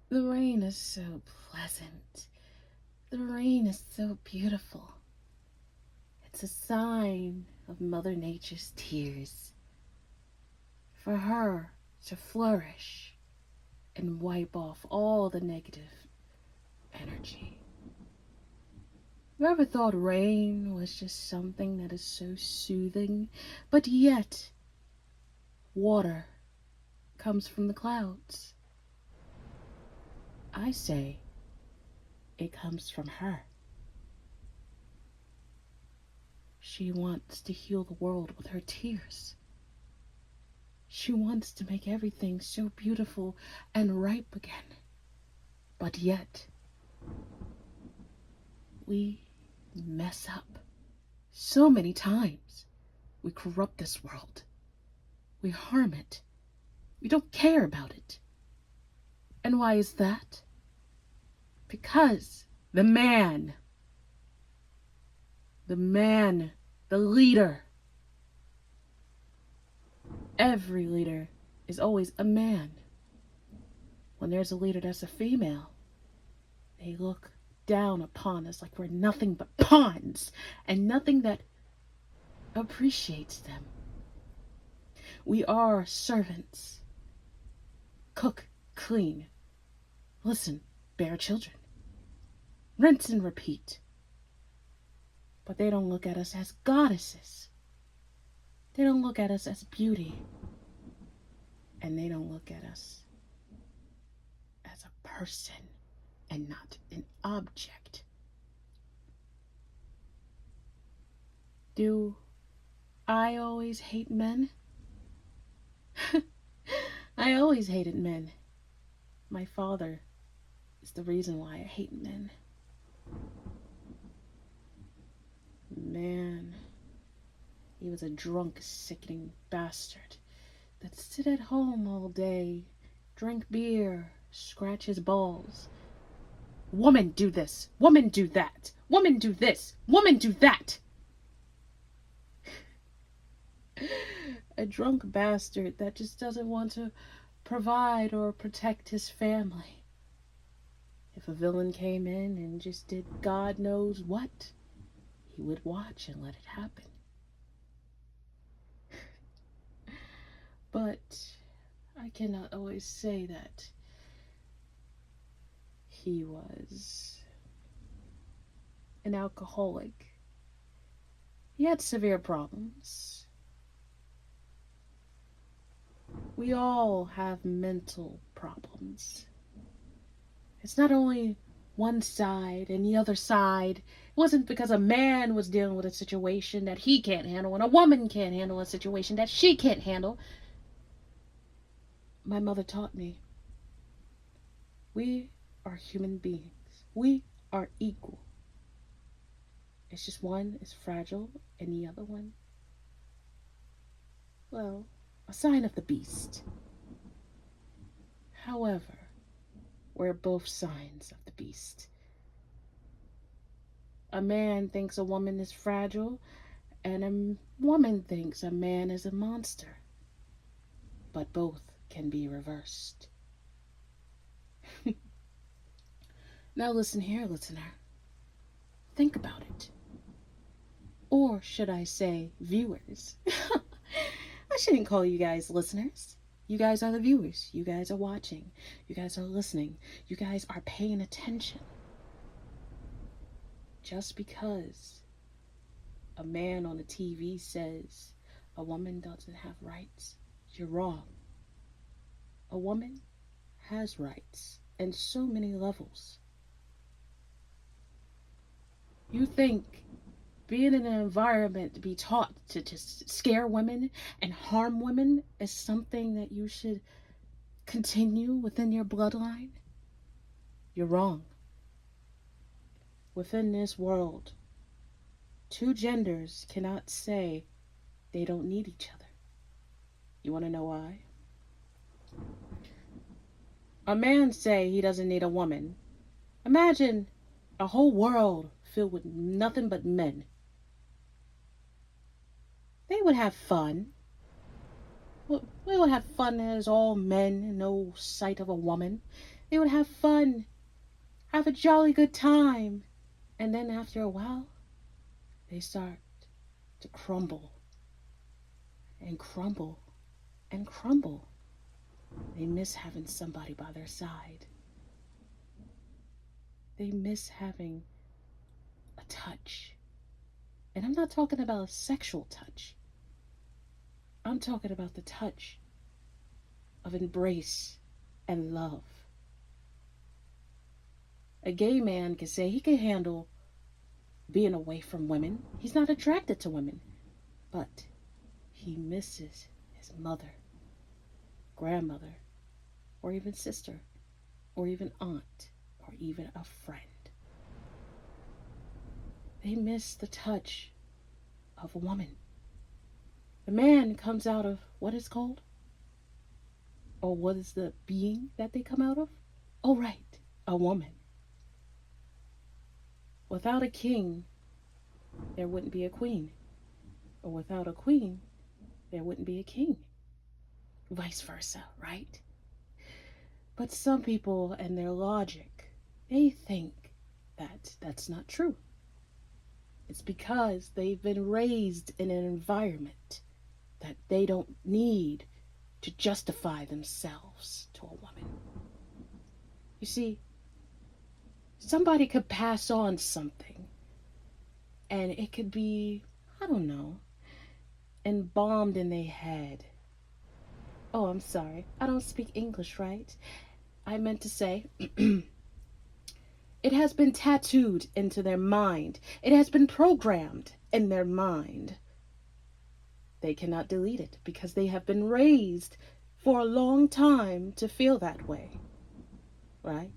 The rain is so pleasant. The rain is so beautiful. It's a sign of Mother Nature's tears for her to flourish and wipe off all the negative energy. You ever thought rain was just something that is so soothing, but yet water comes from the clouds? I say it comes from her. She wants to heal the world with her tears. She wants to make everything so beautiful and ripe again. But yet, we mess up so many times. We corrupt this world. We harm it. We don't care about it. And why is that? Because the man, the leader, every leader is always a man. When there's a leader that's a female, they look down upon us like we're nothing but pawns and nothing that appreciates them. We are servants. Cook, clean, listen, bear children, rinse and repeat. But they don't look at us as goddesses. They don't look at us as beauty. And they don't look at us as a person and not an object. Do I always hate men? I always hated men. My father is the reason why I hate men. Man, he was a drunk, sickening bastard that sit at home all day, drink beer, scratch his balls. Woman do this, woman do that, woman do this, woman do that. A drunk bastard that just doesn't want to provide or protect his family. If a villain came in and just did God knows what, he would watch and let it happen. But I cannot always say that he was an alcoholic. He had severe problems. We all have mental problems. It's not only one side and the other side. It wasn't because a man was dealing with a situation that he can't handle and a woman can't handle a situation that she can't handle. My mother taught me we are human beings. We are equal. It's just one is fragile and the other one, well, a sign of the beast. However, we're both signs of the beast. A man thinks a woman is fragile, and a woman thinks a man is a monster. But both can be reversed. Now, listen here, listener. Think about it. Or should I say, viewers? I shouldn't call you guys listeners. You guys are the viewers. You guys are watching. You guys are listening. You guys are paying attention. Just because a man on the TV says a woman doesn't have rights, you're wrong. A woman has rights in so many levels. You think being in an environment to be taught to just scare women and harm women is something that you should continue within your bloodline? You're wrong. Within this world, two genders cannot say they don't need each other. You want to know why? A man say he doesn't need a woman. Imagine a whole world filled with nothing but men. They would have fun. We would have fun as all men, no sight of a woman. They would have fun, have a jolly good time. And then after a while, they start to crumble and crumble and crumble. They miss having somebody by their side. They miss having a touch. And I'm not talking about a sexual touch. I'm talking about the touch of embrace and love. A gay man can say he can handle being away from women. He's not attracted to women, but he misses his mother, grandmother, or even sister, or even aunt, or even a friend. They miss the touch of a woman. The man comes out of what is called, or what is the being that they come out of? Oh, right, a woman. Without a king, there wouldn't be a queen. Or without a queen, there wouldn't be a king. Vice versa, right? But some people and their logic, they think that that's not true. It's because they've been raised in an environment that they don't need to justify themselves to a woman. You see, somebody could pass on something and it could be, I don't know, embalmed in their head. Oh, I'm sorry. I don't speak English, right? I meant to say, it has been tattooed into their mind. It has been programmed in their mind. They cannot delete it because they have been raised for a long time to feel that way. Right?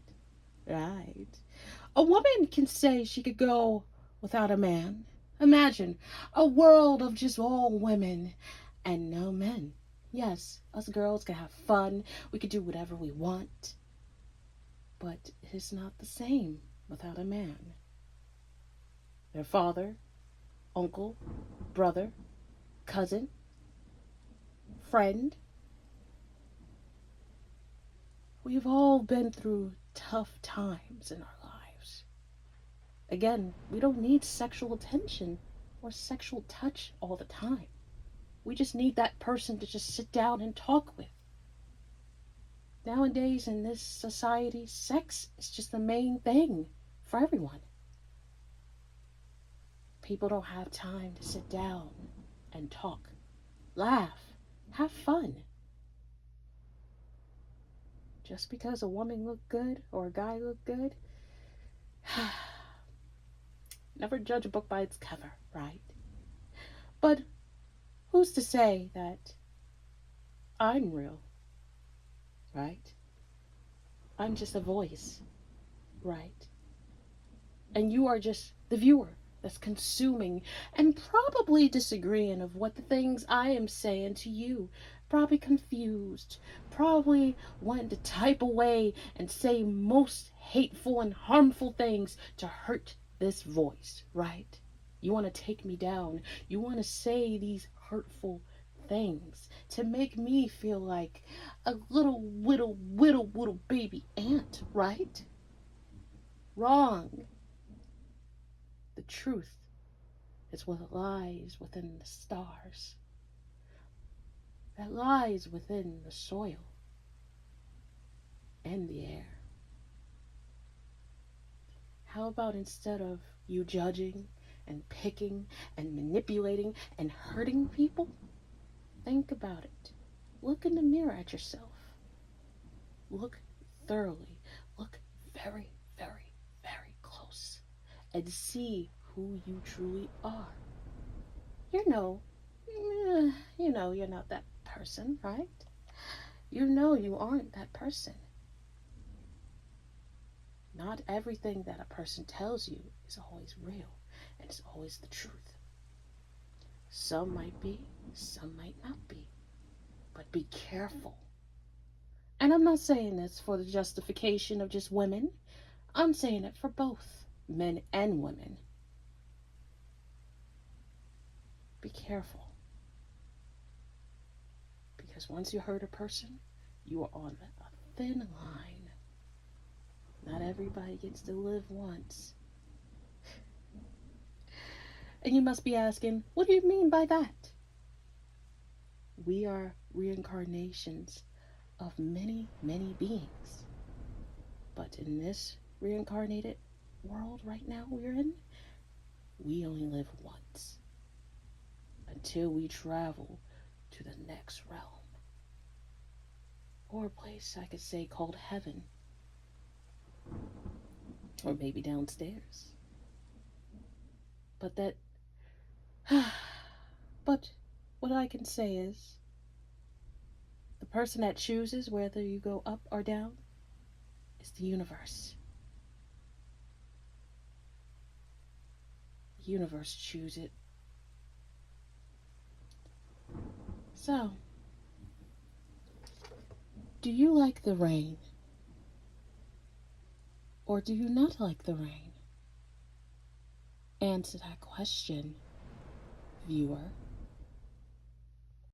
Right. A woman can say she could go without a man. Imagine a world of just all women and no men. Yes, us girls can have fun. We can do whatever we want. But it is not the same without a man. Their father, uncle, brother, cousin, friend. We've all been through tough times in our lives. Again, we don't need sexual attention or sexual touch all the time. We just need that person to just sit down and talk with. Nowadays, in this society, sex is just the main thing for everyone. People don't have time to sit down and talk, laugh, have fun. Just because a woman looked good or a guy looked good, never judge a book by its cover, right? But who's to say that I'm real, right? I'm just a voice, right? And you are just the viewer that's consuming and probably disagreeing of what the things I am saying to you. Probably confused, probably wanting to type away and say most hateful and harmful things to hurt this voice, right? You want to take me down. You want to say these hurtful things to make me feel like a little baby ant, right? Wrong. The truth is what lies within the stars, that lies within the soil and the air. How about instead of you judging and picking and manipulating and hurting people, think about it. Look in the mirror at yourself. Look thoroughly. Look very, very, very close and see who you truly are. You know, you're not that person, right? You know you aren't that person. Not everything that a person tells you is always real and is always the truth. Some might be, some might not be. But be careful. And I'm not saying this for the justification of just women. I'm saying it for both men and women. Be careful. Because once you hurt a person, you are on a thin line. Not everybody gets to live once. And you must be asking, what do you mean by that? We are reincarnations of many, many beings. But in this reincarnated world right now we're in, we only live once. Until we travel to the next realm. Or a place I could say called heaven. Or maybe downstairs. But that. But what I can say is the person that chooses whether you go up or down is the universe. The universe chooses it. So, do you like the rain? Or do you not like the rain? Answer that question, viewer.